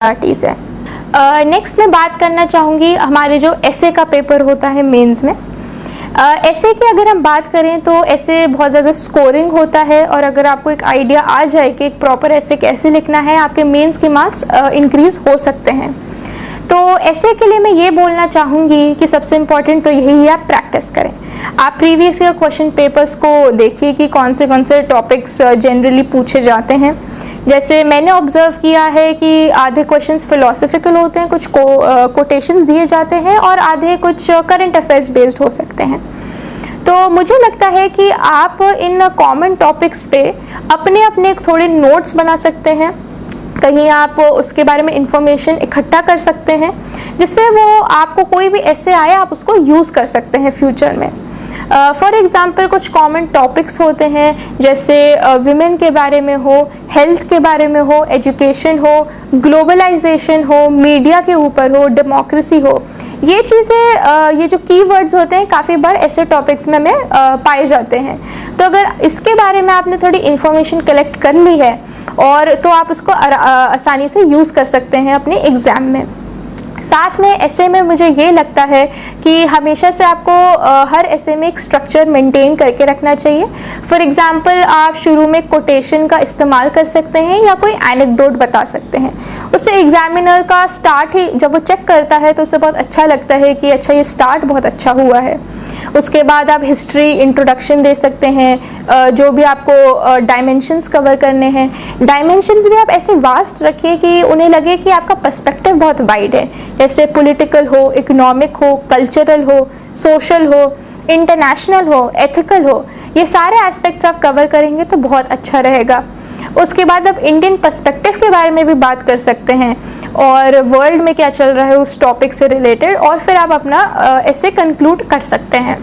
Parties है। Next मैं बात करना चाहूँगी हमारे जो एसे का पेपर होता है मेंस में। एसे की अगर हम बात करें तो एसे बहुत ज़्यादा स्कोरिंग होता है, और अगर आपको एक आइडिया आ जाए कि एक प्रॉपर एसे कैसे लिखना है, आपके मेंस के मार्क्स इंक्रीज हो सकते हैं। तो ऐसे के लिए मैं ये बोलना चाहूँगी कि सबसे इम्पॉर्टेंट तो यही है, आप प्रैक्टिस करें। आप प्रीवियस ईयर क्वेश्चन पेपर्स को देखिए कि कौन से टॉपिक्स जनरली पूछे जाते हैं। जैसे मैंने ऑब्जर्व किया है कि आधे क्वेश्चंस फिलोसफिकल होते हैं, कुछ कोटेशंस दिए जाते हैं, और आधे कुछ करंट अफेयर्स बेस्ड हो सकते हैं। तो मुझे लगता है कि आप इन कॉमन टॉपिक्स पे अपने थोड़े नोट्स बना सकते हैं, कहीं आप उसके बारे में इंफॉर्मेशन इकट्ठा कर सकते हैं, जिससे वो आपको कोई भी ऐसे आए आप उसको यूज़ कर सकते हैं फ्यूचर में। फॉर एग्ज़ाम्पल कुछ कॉमन टॉपिक्स होते हैं, जैसे विमेन के बारे में हो, हेल्थ के बारे में हो, एजुकेशन हो, ग्लोबलाइजेशन हो, मीडिया के ऊपर हो, डेमोक्रेसी हो। ये चीज़ें, ये जो कीवर्ड्स होते हैं काफ़ी बार ऐसे टॉपिक्स में पाए जाते हैं। तो अगर इसके बारे में आपने थोड़ी इन्फॉर्मेशन कलेक्ट कर ली है और तो आप उसको आसानी से यूज़ कर सकते हैं अपने एग्ज़ाम में। साथ में ऐसे में मुझे ये लगता है कि हमेशा से आपको हर ऐसे में एक स्ट्रक्चर मेंटेन करके रखना चाहिए। फॉर एग्जांपल आप शुरू में कोटेशन का इस्तेमाल कर सकते हैं या कोई एनेक्डोट बता सकते हैं। उससे एग्जामिनर का स्टार्ट ही जब वो चेक करता है तो उसे बहुत अच्छा लगता है कि अच्छा ये स्टार्ट बहुत अच्छा हुआ है। उसके बाद आप हिस्ट्री इंट्रोडक्शन दे सकते हैं, जो भी आपको डायमेंशंस कवर करने हैं। डायमेंशंस भी आप ऐसे वास्ट रखिए कि उन्हें लगे कि आपका पर्सपेक्टिव बहुत वाइड है, जैसे पॉलिटिकल हो, इकोनॉमिक हो, कल्चरल हो, सोशल हो, इंटरनेशनल हो, एथिकल हो। ये सारे एस्पेक्ट्स आप कवर करेंगे तो बहुत अच्छा रहेगा। उसके बाद आप इंडियन पर्सपेक्टिव के बारे में भी बात कर सकते हैं और वर्ल्ड में क्या चल रहा है उस टॉपिक से रिलेटेड, और फिर आप अपना ऐसे कंक्लूड कर सकते हैं।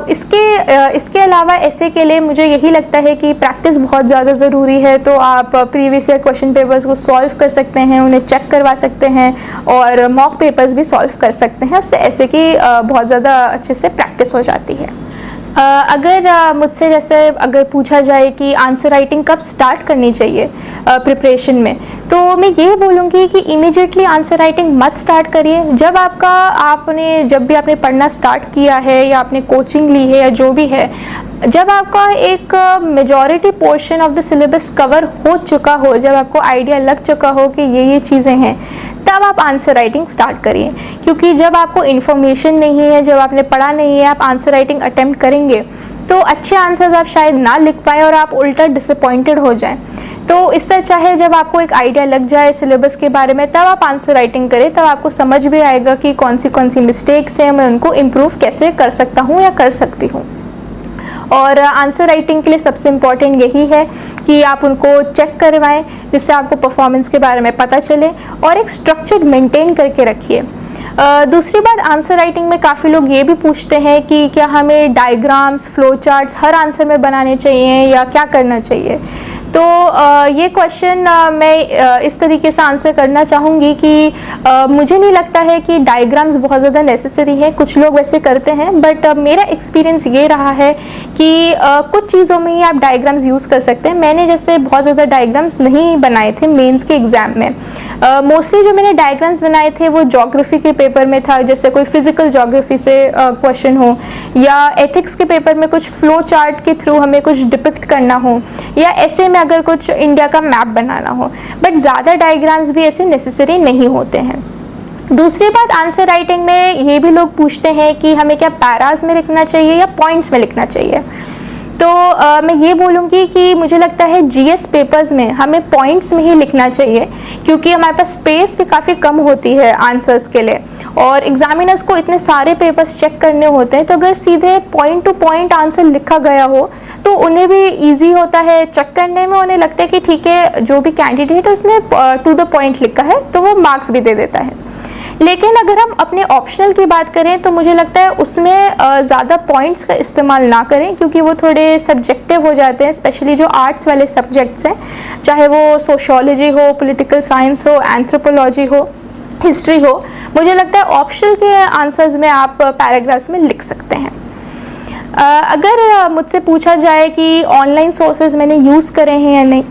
इसके अलावा ऐसे के लिए मुझे यही लगता है कि प्रैक्टिस बहुत ज़्यादा ज़रूरी है। तो आप प्रीवियस ईयर क्वेश्चन पेपर्स को सॉल्व कर सकते हैं, उन्हें चेक करवा सकते हैं, और मॉक पेपर्स भी सॉल्व कर सकते हैं। उससे ऐसे की बहुत ज़्यादा अच्छे से प्रैक्टिस हो जाती है। अगर मुझसे जैसे अगर पूछा जाए कि आंसर राइटिंग कब स्टार्ट करनी चाहिए प्रिपरेशन में, तो मैं ये बोलूँगी कि इमीडिएटली आंसर राइटिंग मत स्टार्ट करिए। जब भी आपने पढ़ना स्टार्ट किया है या आपने कोचिंग ली है या जो भी है, जब आपका एक majority portion of the syllabus cover हो चुका हो, जब आपको आइडिया लग चुका हो कि ये चीज़ें हैं, तब आप आंसर राइटिंग स्टार्ट करिए। क्योंकि जब आपको इन्फॉर्मेशन नहीं है, जब आपने पढ़ा नहीं है, आप आंसर राइटिंग अटेम्प्ट करेंगे तो अच्छे आंसर्स आप शायद ना लिख पाएँ और आप उल्टा डिसअपॉइंटेड हो जाएं। तो इससे अच्छा है जब आपको एक आइडिया लग जाए सिलेबस के बारे में, तब आप आंसर राइटिंग करें। तब आपको समझ भी आएगा कि कौन सी मिस्टेक्स हैं, मैं उनको इम्प्रूव कैसे कर सकता हूँ या कर सकती हूँ। और आंसर राइटिंग के लिए सबसे इम्पॉर्टेंट यही है कि आप उनको चेक करवाएं, जिससे आपको परफॉर्मेंस के बारे में पता चले, और एक स्ट्रक्चर मेंटेन करके रखिए। दूसरी बात, आंसर राइटिंग में काफ़ी लोग ये भी पूछते हैं कि क्या हमें डायग्राम्स, फ्लो चार्ट्स हर आंसर में बनाने चाहिए या क्या करना चाहिए। तो ये क्वेश्चन मैं इस तरीके से आंसर करना चाहूँगी कि मुझे नहीं लगता है कि डायग्राम्स बहुत ज़्यादा नेसेसरी है। कुछ लोग वैसे करते हैं, बट मेरा एक्सपीरियंस ये रहा है कि कुछ चीज़ों में ही आप डायग्राम्स यूज़ कर सकते हैं। मैंने जैसे बहुत ज़्यादा डायग्राम्स नहीं बनाए थे मेंस के एग्ज़ाम में। मोस्टली जो मैंने डायग्राम्स बनाए थे वो ज्योग्राफी के पेपर में था, जैसे कोई फिजिकल ज्योग्राफी से क्वेश्चन हो, या एथिक्स के पेपर में कुछ फ्लो चार्ट के थ्रू हमें कुछ डिपिक्ट करना हो, या ऐसे में अगर कुछ इंडिया का मैप बनाना हो। बट ज़्यादा डायग्राम्स भी ऐसे नेसेसरी नहीं होते हैं। दूसरी बात, आंसर राइटिंग में ये भी लोग पूछते हैं कि हमें क्या पैराज में लिखना चाहिए या पॉइंट्स में लिखना चाहिए। तो मैं ये बोलूँगी कि मुझे लगता है जीएस पेपर्स में हमें पॉइंट्स में ही लिखना चाहिए, क्योंकि हमारे पास स्पेस भी काफ़ी कम होती है आंसर्स के लिए, और एग्जामिनर्स को इतने सारे पेपर्स चेक करने होते हैं। तो अगर सीधे पॉइंट टू पॉइंट आंसर लिखा गया हो तो उन्हें भी ईजी होता है चेक करने में। उन्हें लगता है कि ठीक है, जो भी कैंडिडेट है उसने टू द पॉइंट लिखा है, तो वो मार्क्स भी दे देता है। लेकिन अगर हम अपने ऑप्शनल की बात करें तो मुझे लगता है उसमें ज़्यादा पॉइंट्स का इस्तेमाल ना करें, क्योंकि वो थोड़े सब्जेक्टिव हो जाते हैं, स्पेशली जो आर्ट्स वाले सब्जेक्ट्स हैं, चाहे वो सोशियोलॉजी हो, पॉलिटिकल साइंस हो, एंथ्रोपोलॉजी हो, हिस्ट्री हो। मुझे लगता है ऑप्शनल के आंसर्स में आप पैराग्राफ्स में लिख सकते हैं। अगर मुझसे पूछा जाए कि ऑनलाइन सोर्सेज मैंने यूज़ करे हैं या नहीं,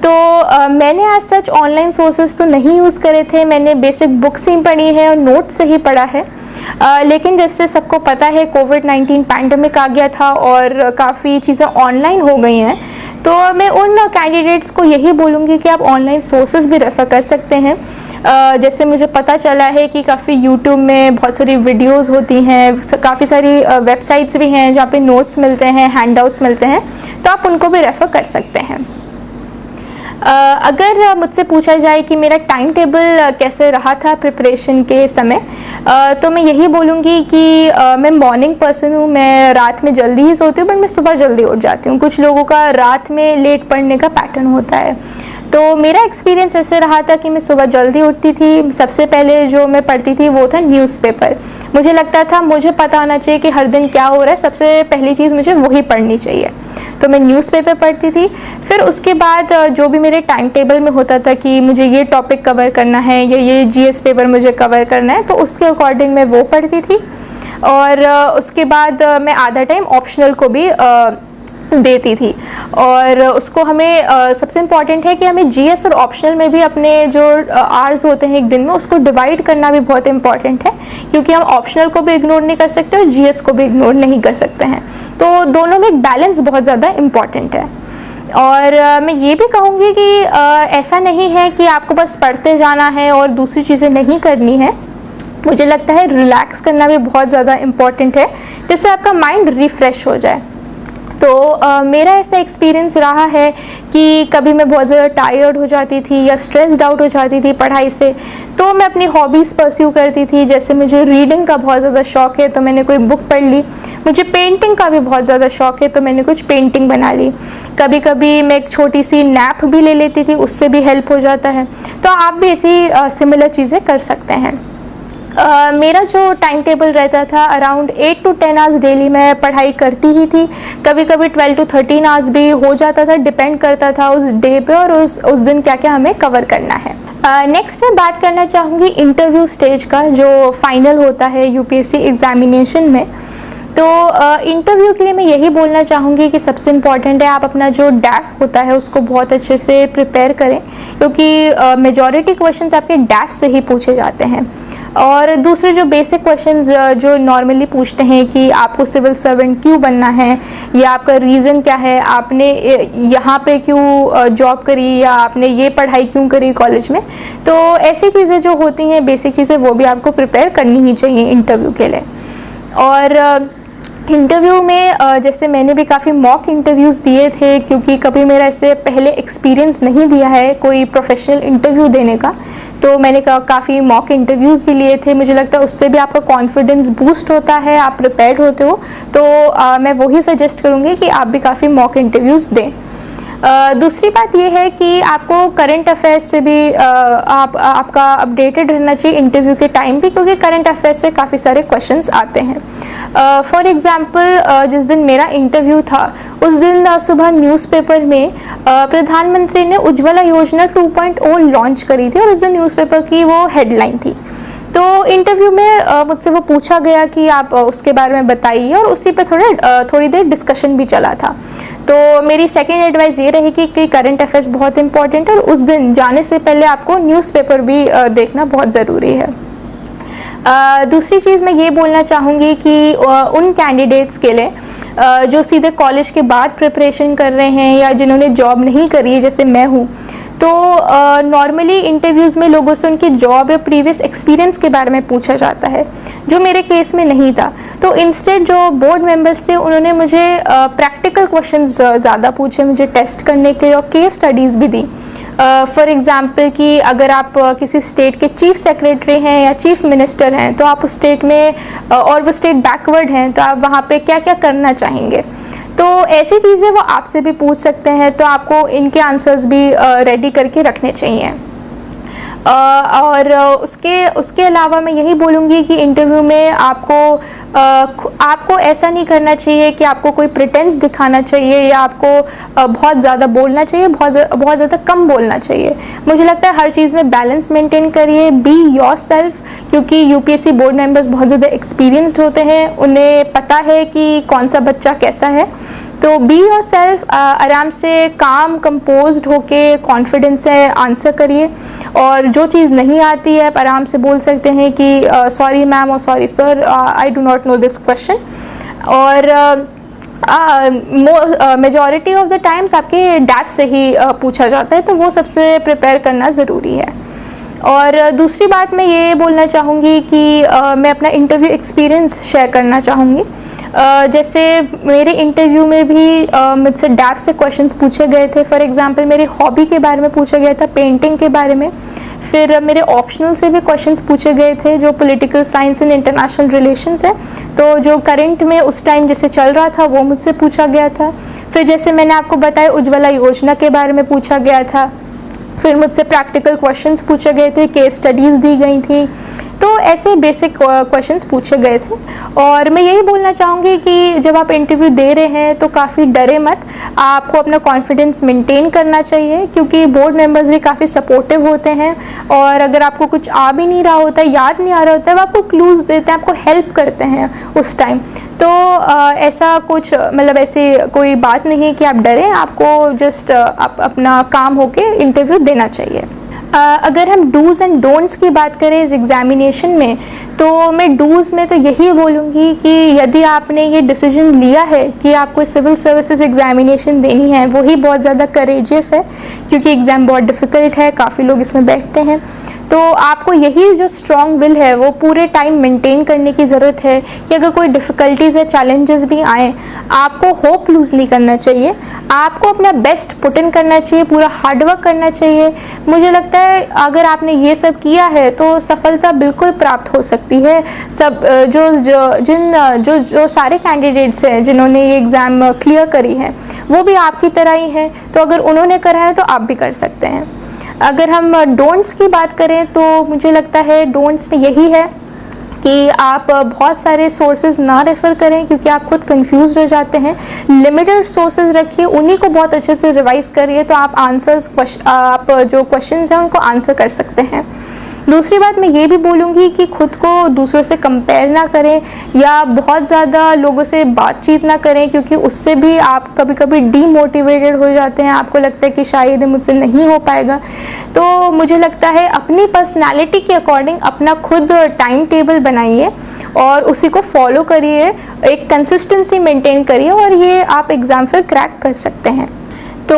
तो मैंने आज सच ऑनलाइन सोर्सेज तो नहीं यूज़ करे थे, मैंने बेसिक बुक्स ही पढ़ी है और नोट्स से ही पढ़ा है। लेकिन जैसे सबको पता है कोविड-19 पैंडमिक आ गया था और काफ़ी चीज़ें ऑनलाइन हो गई हैं, तो मैं उन कैंडिडेट्स को यही बोलूँगी कि आप ऑनलाइन सोर्सेज भी रेफ़र कर सकते हैं। जैसे मुझे पता चला है कि काफ़ी यूट्यूब में बहुत सारी वीडियोस होती हैं, काफ़ी सारी वेबसाइट्स भी हैं जहाँ पे नोट्स मिलते हैं, हैंडआउट्स मिलते हैं, तो आप उनको भी रेफ़र कर सकते हैं। अगर मुझसे पूछा जाए कि मेरा टाइम टेबल कैसे रहा था प्रिपरेशन के समय, तो मैं यही बोलूँगी कि मैं मॉर्निंग पर्सन हूँ, मैं रात में जल्दी ही सोती हूँ, बट मैं सुबह जल्दी उठ जाती हूँ। कुछ लोगों का रात में लेट पढ़ने का पैटर्न होता है, तो मेरा एक्सपीरियंस ऐसे रहा था कि मैं सुबह जल्दी उठती थी। सबसे पहले जो मैं पढ़ती थी वो था न्यूज़पेपर। मुझे लगता था मुझे पता होना चाहिए कि हर दिन क्या हो रहा है, सबसे पहली चीज़ मुझे वही पढ़नी चाहिए, तो मैं न्यूज़पेपर पढ़ती थी। फिर उसके बाद जो भी मेरे टाइम टेबल में होता था कि मुझे ये टॉपिक कवर करना है या ये जीएस पेपर मुझे कवर करना है, तो उसके अकॉर्डिंग मैं वो पढ़ती थी। और उसके बाद मैं आधा टाइम ऑप्शनल को भी देती थी। और उसको हमें सबसे इम्पॉर्टेंट है कि हमें जीएस और ऑप्शनल में भी अपने जो आवर्स होते हैं एक दिन में, उसको डिवाइड करना भी बहुत इम्पॉर्टेंट है, क्योंकि हम ऑप्शनल को भी इग्नोर नहीं कर सकते और जीएस को भी इग्नोर नहीं कर सकते हैं। तो दोनों में एक बैलेंस बहुत ज़्यादा इम्पॉर्टेंट है। और मैं ये भी कहूँगी कि ऐसा नहीं है कि आपको बस पढ़ते जाना है और दूसरी चीज़ें नहीं करनी है। मुझे लगता है रिलैक्स करना भी बहुत ज़्यादा इम्पॉर्टेंट है, जिससे आपका माइंड रिफ़्रेश हो जाए। तो मेरा ऐसा एक्सपीरियंस रहा है कि कभी मैं बहुत ज़्यादा टायर्ड हो जाती थी या स्ट्रेस्ड आउट हो जाती थी पढ़ाई से, तो मैं अपनी हॉबीज़ परस्यू करती थी। जैसे मुझे रीडिंग का बहुत ज़्यादा शौक़ है, तो मैंने कोई बुक पढ़ ली। मुझे पेंटिंग का भी बहुत ज़्यादा शौक़ है, तो मैंने कुछ पेंटिंग बना ली। कभी कभी मैं एक छोटी सी नैप भी ले लेती थी, उससे भी हेल्प हो जाता है। तो आप भी ऐसी सिमिलर चीज़ें कर सकते हैं। मेरा जो टाइम टेबल रहता था, अराउंड 8 to 10 आवर्स डेली मैं पढ़ाई करती ही थी। कभी कभी 12 to 13 आवर्स भी हो जाता था, डिपेंड करता था उस डे पे और उस दिन क्या क्या हमें कवर करना है। नेक्स्ट मैं बात करना चाहूँगी इंटरव्यू स्टेज का, जो फाइनल होता है यूपीएससी एग्जामिनेशन में। तो इंटरव्यू के लिए मैं यही बोलना चाहूँगी कि सबसे इम्पॉर्टेंट है आप अपना जो डैफ होता है उसको बहुत अच्छे से प्रिपेयर करें, क्योंकि मेजॉरिटी क्वेश्चंस आपके डैफ से ही पूछे जाते हैं। और दूसरे जो बेसिक क्वेश्चंस जो नॉर्मली पूछते हैं कि आपको सिविल सर्वेंट क्यों बनना है, या आपका रीज़न क्या है, आपने यहाँ पे क्यों जॉब करी, या आपने ये पढ़ाई क्यों करी कॉलेज में, तो ऐसी चीज़ें जो होती हैं बेसिक चीज़ें, वो भी आपको प्रिपेयर करनी ही चाहिए इंटरव्यू के लिए। और इंटरव्यू में जैसे मैंने भी काफ़ी मॉक इंटरव्यूज़ दिए थे, क्योंकि कभी मेरा इससे पहले एक्सपीरियंस नहीं दिया है कोई प्रोफेशनल इंटरव्यू देने का, तो मैंने काफ़ी मॉक इंटरव्यूज़ भी लिए थे। मुझे लगता है उससे भी आपका कॉन्फिडेंस बूस्ट होता है, आप प्रिपेयर्ड होते हो। तो मैं वही सजेस्ट करूँगी कि आप भी काफ़ी मॉक इंटरव्यूज़ दें। दूसरी बात यह है कि आपको करंट अफेयर्स से भी आपका अपडेटेड रहना चाहिए इंटरव्यू के टाइम भी, क्योंकि करंट अफेयर्स से काफ़ी सारे क्वेश्चंस आते हैं। फॉर एग्जांपल जिस दिन मेरा इंटरव्यू था उस दिन सुबह न्यूज़पेपर में प्रधानमंत्री ने उज्ज्वला योजना 2.0 लॉन्च करी थी, और उस दिन न्यूज़पेपर की वो हेडलाइन थी। तो इंटरव्यू में मुझसे वो पूछा गया कि आप उसके बारे में बताइए, और उसी पे थोड़ी देर डिस्कशन भी चला था। तो मेरी सेकंड एडवाइस ये रहेगी कि करंट अफेयर्स बहुत इंपॉर्टेंट है, और उस दिन जाने से पहले आपको न्यूज़पेपर भी देखना बहुत ज़रूरी है। दूसरी चीज़ मैं ये बोलना चाहूँगी कि उन कैंडिडेट्स के लिए जो सीधे कॉलेज के बाद प्रिपरेशन कर रहे हैं या जिन्होंने जॉब नहीं करी है, जैसे मैं हूँ, तो नॉर्मली इंटरव्यूज़ में लोगों से उनके जॉब या प्रीवियस एक्सपीरियंस के बारे में पूछा जाता है, जो मेरे केस में नहीं था। तो इंस्टेड जो बोर्ड मेंबर्स थे उन्होंने मुझे प्रैक्टिकल क्वेश्चंस ज़्यादा पूछे मुझे टेस्ट करने के, और केस स्टडीज़ भी दी। फॉर एग्ज़ाम्पल कि अगर आप किसी स्टेट के चीफ सेक्रेटरी हैं या चीफ मिनिस्टर हैं, तो आप उस स्टेट में और वो स्टेट बैकवर्ड हैं, तो आप वहाँ पे क्या क्या करना चाहेंगे। तो ऐसी चीज़ें वो आपसे भी पूछ सकते हैं, तो आपको इनके आंसर्स भी रेडी करके रखने चाहिए। और उसके अलावा मैं यही बोलूँगी कि इंटरव्यू में आपको ऐसा नहीं करना चाहिए कि आपको कोई प्रिटेंस दिखाना चाहिए, या आपको बहुत ज़्यादा बोलना चाहिए, बहुत ज़्यादा कम बोलना चाहिए। मुझे लगता है हर चीज़ में बैलेंस मेंटेन करिए, बी योरसेल्फ, क्योंकि यूपीएससी बोर्ड मेंबर्स बहुत ज़्यादा एक्सपीरियंस्ड होते हैं, उन्हें पता है कि कौन सा बच्चा कैसा है। तो बी योर सेल्फ, आराम से काम कंपोज्ड होके कॉन्फिडेंस से आंसर करिए, और जो चीज़ नहीं आती है आप आराम से बोल सकते हैं कि सॉरी मैम और sorry sir, I do not know this question. और मेजॉरिटी ऑफ द टाइम्स आपके डैफ से ही पूछा जाता है, तो वो सबसे प्रिपेयर करना ज़रूरी है। और दूसरी बात मैं ये बोलना चाहूँगी कि मैं अपना इंटरव्यू एक्सपीरियंस शेयर करना चाहूँगी। जैसे मेरे इंटरव्यू में भी मुझसे डैफ से क्वेश्चंस पूछे गए थे। फॉर एग्जांपल मेरी हॉबी के बारे में पूछा गया था, पेंटिंग के बारे में। फिर मेरे ऑप्शनल से भी क्वेश्चंस पूछे गए थे जो political science and international relations है, तो जो करंट में उस टाइम जैसे चल रहा था वो मुझसे पूछा गया था। फिर जैसे मैंने आपको बताया उज्ज्वला योजना के बारे में पूछा गया था। फिर मुझसे प्रैक्टिकल क्वेश्चंस पूछे गए थे, केस स्टडीज़ दी गई थी। तो ऐसे बेसिक क्वेश्चंस पूछे गए थे। और मैं यही बोलना चाहूँगी कि जब आप इंटरव्यू दे रहे हैं तो काफ़ी डरे मत, आपको अपना कॉन्फिडेंस मेंटेन करना चाहिए, क्योंकि बोर्ड मेंबर्स भी काफ़ी सपोर्टिव होते हैं। और अगर आपको कुछ आ भी नहीं रहा होता है, याद नहीं आ रहा होता है, वो आपको क्लूज़ देते हैं, आपको हेल्प करते हैं उस टाइम। तो ऐसा कुछ मतलब ऐसी कोई बात नहीं है कि आप डरें, आपको जस्ट अपना काम होके इंटरव्यू देना चाहिए। अगर हम डूज़ एंड डोंट्स की बात करें इस एग्ज़ामिनेशन में, तो मैं डूज़ में तो यही बोलूँगी कि यदि आपने ये डिसीजन लिया है कि आपको सिविल सर्विसेज एग्ज़ामिनेशन देनी है, वही बहुत ज़्यादा करेजियस है, क्योंकि एग्ज़ाम बहुत डिफ़िकल्ट है, काफ़ी लोग इसमें बैठते हैं। तो आपको यही जो स्ट्रॉन्ग विल है वो पूरे टाइम मेंटेन करने की ज़रूरत है कि अगर कोई डिफ़िकल्टीज़ या चैलेंजेस भी आएँ, आपको होप लूज़ नहीं करना चाहिए, आपको अपना बेस्ट पुट इन करना चाहिए, पूरा हार्डवर्क करना चाहिए। मुझे लगता है अगर आपने ये सब किया है तो सफलता बिल्कुल प्राप्त हो सकती है। सब जो सारे कैंडिडेट्स हैं जिन्होंने ये एग्ज़ाम क्लियर करी है वो भी आपकी तरह ही हैं, तो अगर उन्होंने करा है तो आप भी कर सकते हैं। अगर हम डोंट्स की बात करें तो मुझे लगता है डोंट्स में यही है कि आप बहुत सारे सोर्सेज ना रेफ़र करें, क्योंकि आप खुद कंफ्यूज हो जाते हैं। लिमिटेड सोर्सेज रखिए, उन्हीं को बहुत अच्छे से रिवाइज़ करिए, तो आप आप जो क्वेश्चंस हैं उनको आंसर कर सकते हैं। दूसरी बात मैं ये भी बोलूँगी कि खुद को दूसरों से कंपेयर ना करें या बहुत ज़्यादा लोगों से बातचीत ना करें, क्योंकि उससे भी आप कभी कभी डीमोटिवेटेड हो जाते हैं, आपको लगता है कि शायद मुझसे नहीं हो पाएगा। तो मुझे लगता है अपनी पर्सनैलिटी के अकॉर्डिंग अपना खुद टाइम टेबल बनाइए और उसी को फॉलो करिए, एक कंसिस्टेंसी मेंटेन करिए, और ये आप एग्ज़ाम फिर क्रैक कर सकते हैं। तो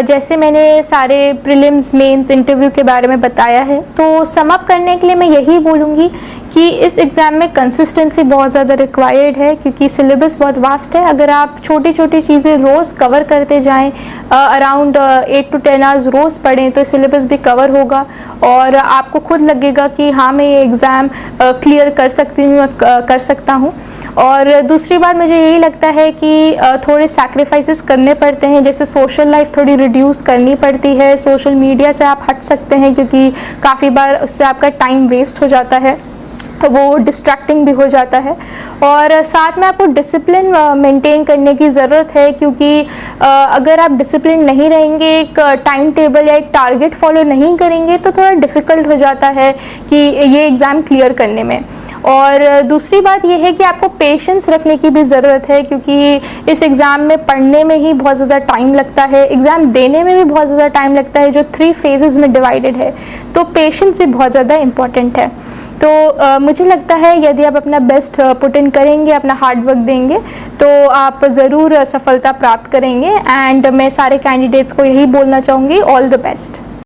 जैसे मैंने सारे प्रीलिम्स मेंस इंटरव्यू के बारे में बताया है, तो सम अप करने के लिए मैं यही बोलूँगी कि इस एग्ज़ाम में कंसिस्टेंसी बहुत ज़्यादा रिक्वायर्ड है, क्योंकि सिलेबस बहुत वास्ट है। अगर आप छोटी छोटी चीज़ें रोज़ कवर करते जाएं, अराउंड 8 to 10 आवर्स रोज़ पढ़ें, तो सिलेबस भी कवर होगा और आपको खुद लगेगा कि हाँ मैं ये एग्ज़ाम क्लियर कर सकता हूँ। और दूसरी बात मुझे यही लगता है कि थोड़े सैक्रिफाइसेस करने पड़ते हैं, जैसे सोशल लाइफ थोड़ी रिड्यूस करनी पड़ती है, सोशल मीडिया से आप हट सकते हैं, क्योंकि काफ़ी बार उससे आपका टाइम वेस्ट हो जाता है, तो वो डिस्ट्रैक्टिंग भी हो जाता है। और साथ में आपको डिसिप्लिन मेंटेन करने की ज़रूरत है, क्योंकि अगर आप डिसिप्लिन नहीं रहेंगे, एक टाइम टेबल या एक टारगेट फॉलो नहीं करेंगे, तो थोड़ा डिफ़िकल्ट हो जाता है कि ये एग्ज़ाम क्लियर करने में। और दूसरी बात यह है कि आपको पेशेंस रखने की भी ज़रूरत है, क्योंकि इस एग्ज़ाम में पढ़ने में ही बहुत ज़्यादा टाइम लगता है, एग्ज़ाम देने में भी बहुत ज़्यादा टाइम लगता है, जो 3 फेजेस में डिवाइडेड है, तो पेशेंस भी बहुत ज़्यादा इम्पॉर्टेंट है। तो मुझे लगता है यदि आप अपना बेस्ट पुट इन करेंगे, अपना हार्ड वर्क देंगे, तो आप ज़रूर सफलता प्राप्त करेंगे। एंड मैं सारे कैंडिडेट्स को यही बोलना चाहूँगी, ऑल द बेस्ट।